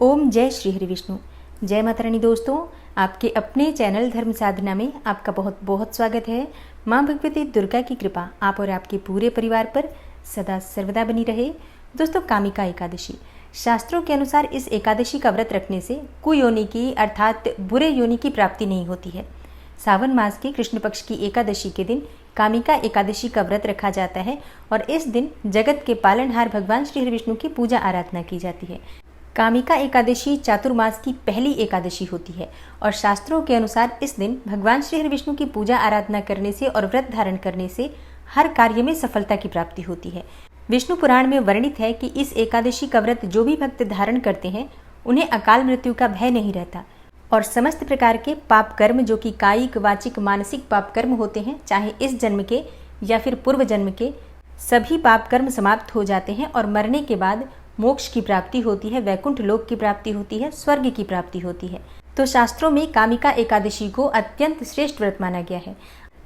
ओम जय श्री हरि विष्णु। जय माता रानी। दोस्तों, आपके अपने चैनल धर्म साधना में आपका बहुत बहुत स्वागत है। माँ भगवती दुर्गा की कृपा आप और आपके पूरे परिवार पर सदा सर्वदा बनी रहे। दोस्तों, कामिका एकादशी, शास्त्रों के अनुसार इस एकादशी का व्रत रखने से कुयोनि की अर्थात बुरे योनि की प्राप्ति नहीं होती है। सावन मास के कृष्ण पक्ष की एकादशी के दिन कामिका एकादशी का व्रत रखा जाता है और इस दिन जगत के पालनहार भगवान श्री हरि विष्णु की पूजा आराधना की जाती है। कामिका एकादशी चातुर्मास की पहली एकादशी होती है और शास्त्रों के अनुसार इस दिन भगवान श्री हरि विष्णु की पूजा आराधना करने से और व्रत धारण करने से हर कार्य में सफलता की प्राप्ति होती है। विष्णु पुराण में वर्णित है कि इस एकादशी का व्रत जो भी भक्त धारण करते हैं उन्हें अकाल मृत्यु का भय नहीं रहता और समस्त प्रकार के पाप कर्म जो कि कायिक, वाचिक, मानसिक पाप कर्म होते हैं, चाहे इस जन्म के या फिर पूर्व जन्म के, सभी पाप कर्म समाप्त हो जाते हैं और मरने के बाद मोक्ष की प्राप्ति होती है, वैकुंठ लोक की प्राप्ति होती है, स्वर्ग की प्राप्ति होती है। तो शास्त्रों में कामिका एकादशी को अत्यंत श्रेष्ठ व्रत माना गया है।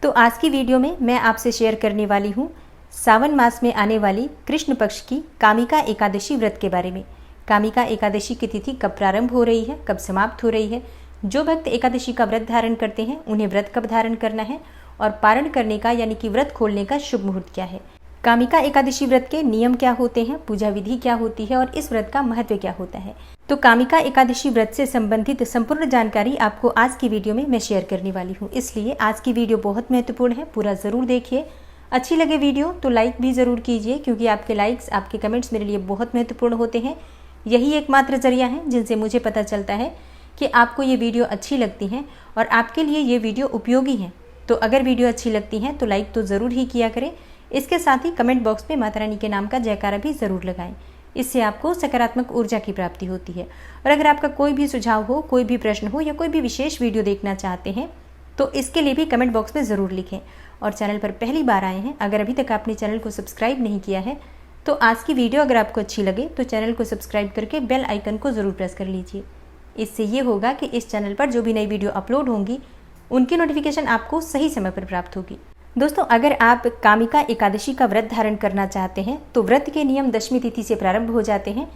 तो आज की वीडियो में मैं आपसे शेयर करने वाली हूँ सावन मास में आने वाली कृष्ण पक्ष की कामिका एकादशी व्रत के बारे में। कामिका एकादशी की तिथि कब प्रारंभ हो रही है, कब समाप्त हो रही है, जो भक्त एकादशी का व्रत धारण करते हैं उन्हें व्रत कब धारण करना है और पारण करने का यानी कि व्रत खोलने का शुभ मुहूर्त क्या है, कामिका एकादशी व्रत के नियम क्या होते हैं, पूजा विधि क्या होती है और इस व्रत का महत्व क्या होता है। तो कामिका एकादशी व्रत से संबंधित संपूर्ण जानकारी आपको आज की वीडियो में मैं शेयर करने वाली हूँ, इसलिए आज की वीडियो बहुत महत्वपूर्ण है, पूरा जरूर देखिए। अच्छी लगे वीडियो तो लाइक भी जरूर कीजिए, क्योंकि आपके लाइक्स, आपके कमेंट्स मेरे लिए बहुत महत्वपूर्ण होते हैं। यही एकमात्र जरिया है जिनसे मुझे पता चलता है कि आपको ये वीडियो अच्छी लगती हैं और आपके लिए ये वीडियो उपयोगी है। तो अगर वीडियो अच्छी लगती है तो लाइक तो ज़रूर ही किया करें। इसके साथ ही कमेंट बॉक्स में माता रानी के नाम का जयकारा भी ज़रूर लगाएं। इससे आपको सकारात्मक ऊर्जा की प्राप्ति होती है। और अगर आपका कोई भी सुझाव हो, कोई भी प्रश्न हो या कोई भी विशेष वीडियो देखना चाहते हैं तो इसके लिए भी कमेंट बॉक्स में ज़रूर लिखें। और चैनल पर पहली बार आए हैं, अगर अभी तक आपने चैनल को सब्सक्राइब नहीं किया है तो आज की वीडियो अगर आपको अच्छी लगे तो चैनल को सब्सक्राइब करके बेल आइकन को ज़रूर प्रेस कर लीजिए। इससे ये होगा कि इस चैनल पर जो भी नई वीडियो अपलोड होंगी उनकी नोटिफिकेशन आपको सही समय पर प्राप्त होगी। दोस्तों, अगर आप कामिका एकादशी का व्रत धारण करना चाहते हैं तो व्रत के नियम दशमी तिथि से प्रारंभ हो जाते हैं।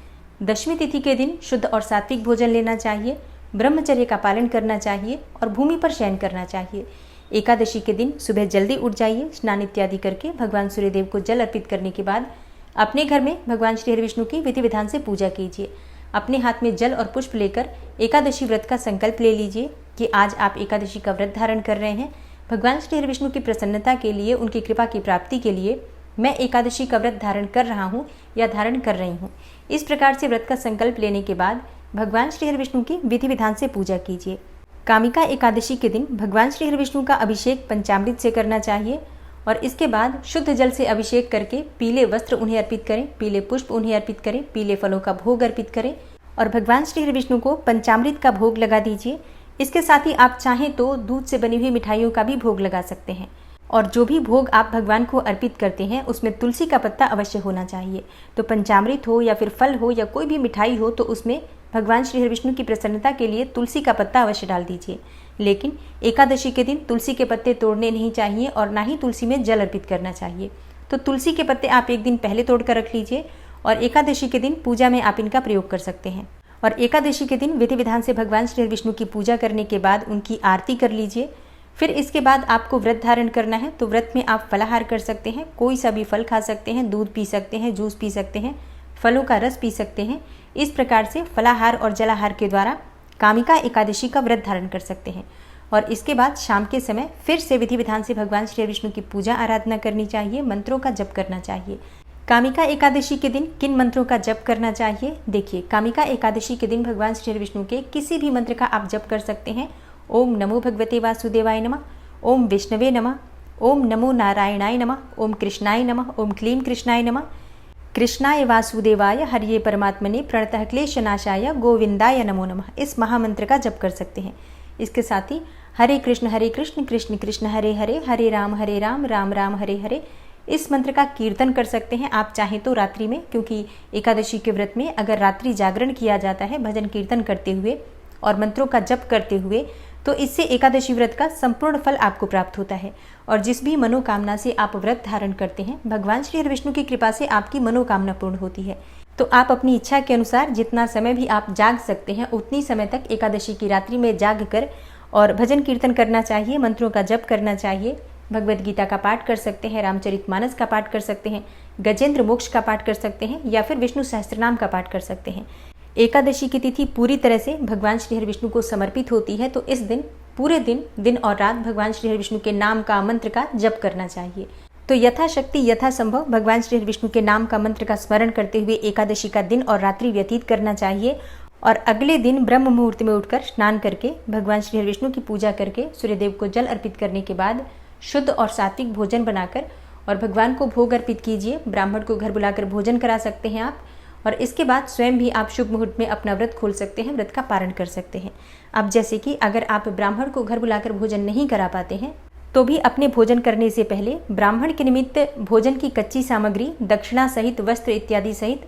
दशमी तिथि के दिन शुद्ध और सात्विक भोजन लेना चाहिए, ब्रह्मचर्य का पालन करना चाहिए और भूमि पर शयन करना चाहिए। एकादशी के दिन सुबह जल्दी उठ जाइए, स्नान इत्यादि करके भगवान सूर्यदेव को जल अर्पित करने के बाद अपने घर में भगवान श्री हरि विष्णु की विधि विधान से पूजा कीजिए। अपने हाथ में जल और पुष्प लेकर एकादशी व्रत का संकल्प ले लीजिए कि आज आप एकादशी का व्रत धारण कर रहे हैं। भगवान श्री हरि विष्णु की प्रसन्नता के लिए, उनकी कृपा की प्राप्ति के लिए मैं एकादशी का व्रत धारण कर रहा हूँ या धारण कर रही हूँ। इस प्रकार से व्रत का संकल्प लेने के बाद भगवान श्री हरि विष्णु की विधि विधान से पूजा कीजिए। कामिका एकादशी के दिन भगवान श्री हरि विष्णु का अभिषेक पंचामृत से करना चाहिए और इसके बाद शुद्ध जल से अभिषेक करके पीले वस्त्र उन्हें अर्पित करें, पीले पुष्प उन्हें अर्पित करें, पीले फलों का भोग अर्पित करें और भगवान श्री हरि विष्णु को पंचामृत का भोग लगा दीजिए। इसके साथ ही आप चाहें तो दूध से बनी हुई मिठाइयों का भी भोग लगा सकते हैं। और जो भी भोग आप भगवान को अर्पित करते हैं उसमें तुलसी का पत्ता अवश्य होना चाहिए। तो पंचामृत हो या फिर फल हो या कोई भी मिठाई हो तो उसमें भगवान श्री हरि विष्णु की प्रसन्नता के लिए तुलसी का पत्ता अवश्य डाल दीजिए। लेकिन एकादशी के दिन तुलसी के पत्ते तोड़ने नहीं चाहिए और ना ही तुलसी में जल अर्पित करना चाहिए। तो तुलसी के पत्ते आप एक दिन पहले तोड़ कर रख लीजिए और एकादशी के दिन पूजा में आप इनका प्रयोग कर सकते हैं। और एकादशी के दिन विधि विधान से भगवान श्री हरि विष्णु की पूजा करने के बाद उनकी आरती कर लीजिए। फिर इसके बाद आपको व्रत धारण करना है तो व्रत में आप फलाहार कर सकते हैं, कोई सा भी फल खा सकते हैं, दूध पी सकते हैं, जूस पी सकते हैं, फलों का रस पी सकते हैं। इस प्रकार से फलाहार और जलाहार के द्वारा कामिका एकादशी का व्रत धारण कर सकते हैं। और इसके बाद शाम के समय फिर से विधि विधान से भगवान श्री हरि विष्णु की पूजा आराधना करनी चाहिए, मंत्रों का जप करना चाहिए। कामिका एकादशी के दिन किन मंत्रों का जप करना चाहिए? देखिए, कामिका एकादशी के दिन भगवान श्री हरि विष्णु के किसी भी मंत्र का आप जप कर सकते हैं। ओम नमो भगवते वासुदेवाय नमः, ओम विष्णवे नमः, ओम नमो नारायणाय नमः, ओम कृष्णाय नमः, ओम क्लीं कृष्णाय नमः, कृष्णाय वासुदेवाय हरिये परमात्मने प्रणतः क्लेशनाशाय गोविंदाय नमो नमः। इस महामंत्र का जप कर सकते हैं। इसके साथ ही हरे कृष्ण कृष्ण कृष्ण हरे हरे, हरे राम राम राम हरे हरे, इस मंत्र का कीर्तन कर सकते हैं। आप चाहें तो रात्रि में, क्योंकि एकादशी के व्रत में अगर रात्रि जागरण किया जाता है भजन कीर्तन करते हुए और मंत्रों का जप करते हुए, तो इससे एकादशी व्रत का संपूर्ण फल आपको प्राप्त होता है। और जिस भी मनोकामना से आप व्रत धारण करते हैं भगवान श्री हरि विष्णु की कृपा से आपकी मनोकामना पूर्ण होती है। तो आप अपनी इच्छा के अनुसार जितना समय भी आप जाग सकते हैं उतनी समय तक एकादशी की रात्रि में जाग कर और भजन कीर्तन करना चाहिए, मंत्रों का जप करना चाहिए, भगवद गीता का पाठ कर सकते हैं, रामचरितमानस का पाठ कर सकते हैं, गजेंद्र मोक्ष का पाठ कर सकते हैं या फिर विष्णु सहस्त्रनाम का पाठ कर सकते हैं। एकादशी की तिथि पूरी तरह से भगवान श्री हरि विष्णु को समर्पित होती है, तो इस दिन पूरे दिन और रात भगवान श्री हरि विष्णु के नाम का मंत्र का जप करना चाहिए। तो यथाशक्ति यथासंभव भगवान श्री हरि विष्णु के नाम का मंत्र का स्मरण करते हुए एकादशी का दिन और रात्रि व्यतीत करना चाहिए और अगले दिन ब्रह्म मुहूर्त में उठकर स्नान करके भगवान श्री हरि विष्णु की पूजा करके सूर्यदेव को जल अर्पित करने के बाद शुद्ध और सात्विक भोजन बनाकर और भगवान को भोग अर्पित कीजिए। ब्राह्मण को घर बुलाकर भोजन करा सकते हैं आप, और इसके बाद स्वयं भी आप शुभ मुहूर्त में अपना व्रत खोल सकते हैं, व्रत का पारण कर सकते हैं। अब जैसे कि अगर आप ब्राह्मण को घर बुलाकर भोजन नहीं करा पाते हैं तो भी अपने भोजन करने से पहले ब्राह्मण के निमित्त भोजन की कच्ची सामग्री दक्षिणा सहित वस्त्र इत्यादि सहित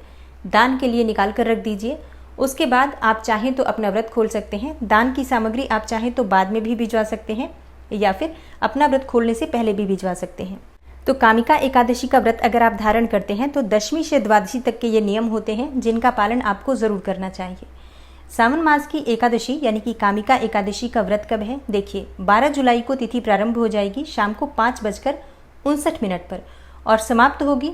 दान के लिए निकाल कर रख दीजिए। उसके बाद आप चाहें तो अपना व्रत खोल सकते हैं। दान की सामग्री आप चाहें तो बाद में भी भिजवा सकते हैं या फिर अपना व्रत खोलने से पहले भी भिजवा सकते हैं। तो कामिका एकादशी का व्रत अगर आप धारण करते हैं तो दशमी से द्वादशी तक के ये नियम होते हैं जिनका पालन आपको जरूर करना चाहिए। सावन मास की एकादशी यानी कि कामिका एकादशी का व्रत कब है? देखिए 12 जुलाई को तिथि प्रारंभ हो जाएगी शाम को 5:59 पर और समाप्त होगी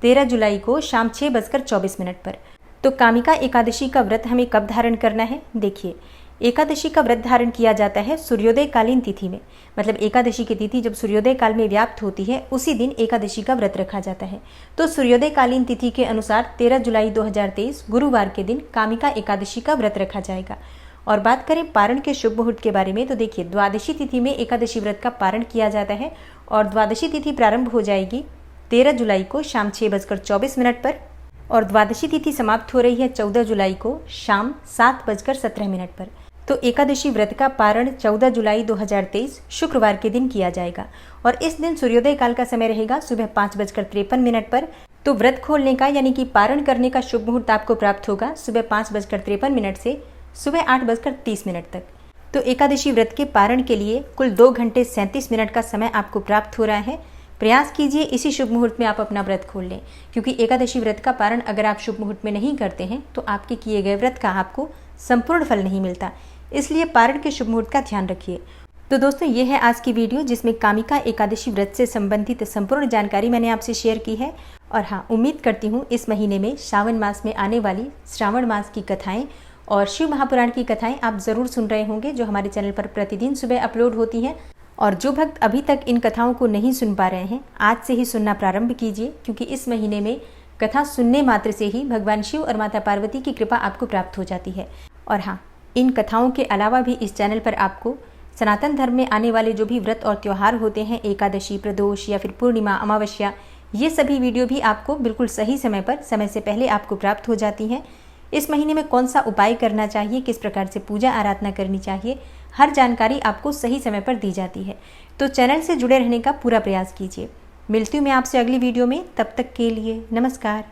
13 जुलाई को शाम 6:24 पर। तो कामिका एकादशी का व्रत हमें कब धारण करना है? देखिए एकादशी का व्रत धारण किया जाता है सूर्योदय कालीन तिथि में, मतलब एकादशी की तिथि जब सूर्योदय काल में व्याप्त होती है उसी दिन एकादशी का व्रत रखा जाता है। तो सूर्योदय कालीन तिथि के अनुसार 13 जुलाई 2023 गुरुवार के दिन कामिका एकादशी का व्रत रखा जाएगा। और बात करें पारण के शुभ मुहूर्त के बारे में तो देखिए द्वादशी तिथि में एकादशी व्रत का पारण किया जाता है और द्वादशी तिथि प्रारंभ हो जाएगी 13 जुलाई को शाम 6:24 पर और द्वादशी तिथि समाप्त हो रही है 14 जुलाई को शाम 7:17 पर। तो एकादशी व्रत का पारण 14 जुलाई 2023 शुक्रवार के दिन किया जाएगा और इस दिन सूर्योदय काल का समय रहेगा सुबह 5:53 पर। तो व्रत खोलने का यानी कि पारण करने का शुभ मुहूर्त आपको प्राप्त होगा सुबह 5:53 से सुबह 8:30 तक। तो एकादशी व्रत के पारण के लिए कुल 2 घंटे 37 मिनट का समय आपको प्राप्त हो रहा है। प्रयास कीजिए इसी शुभ मुहूर्त में आप अपना व्रत खोल लें, क्योंकि एकादशी व्रत का पारण अगर आप शुभ मुहूर्त में नहीं करते हैं तो आपके किए गए व्रत का आपको संपूर्ण फल नहीं मिलता, इसलिए पारण के शुभ मुहूर्त का ध्यान रखिए। तो दोस्तों ये है आज की वीडियो जिसमें कामिका एकादशी व्रत से संबंधित संपूर्ण जानकारी मैंने आपसे शेयर की है। और हाँ, उम्मीद करती हूँ इस महीने में श्रावण मास में आने वाली श्रावण मास की कथाएं और शिव महापुराण की कथाएं आप ज़रूर सुन रहे होंगे जो हमारे चैनल पर प्रतिदिन सुबह अपलोड होती हैं। और जो भक्त अभी तक इन कथाओं को नहीं सुन पा रहे हैं आज से ही सुनना प्रारंभ कीजिए, क्योंकि इस महीने में कथा सुनने मात्र से ही भगवान शिव और माता पार्वती की कृपा आपको प्राप्त हो जाती है। और हाँ, इन कथाओं के अलावा भी इस चैनल पर आपको सनातन धर्म में आने वाले जो भी व्रत और त्यौहार होते हैं, एकादशी, प्रदोष या फिर पूर्णिमा, अमावस्या, ये सभी वीडियो भी आपको बिल्कुल सही समय पर, समय से पहले आपको प्राप्त हो जाती हैं। इस महीने में कौन सा उपाय करना चाहिए, किस प्रकार से पूजा आराधना करनी चाहिए, हर जानकारी आपको सही समय पर दी जाती है। तो चैनल से जुड़े रहने का पूरा प्रयास कीजिए। मिलती हूँ मैं आपसे अगली वीडियो में, तब तक के लिए नमस्कार।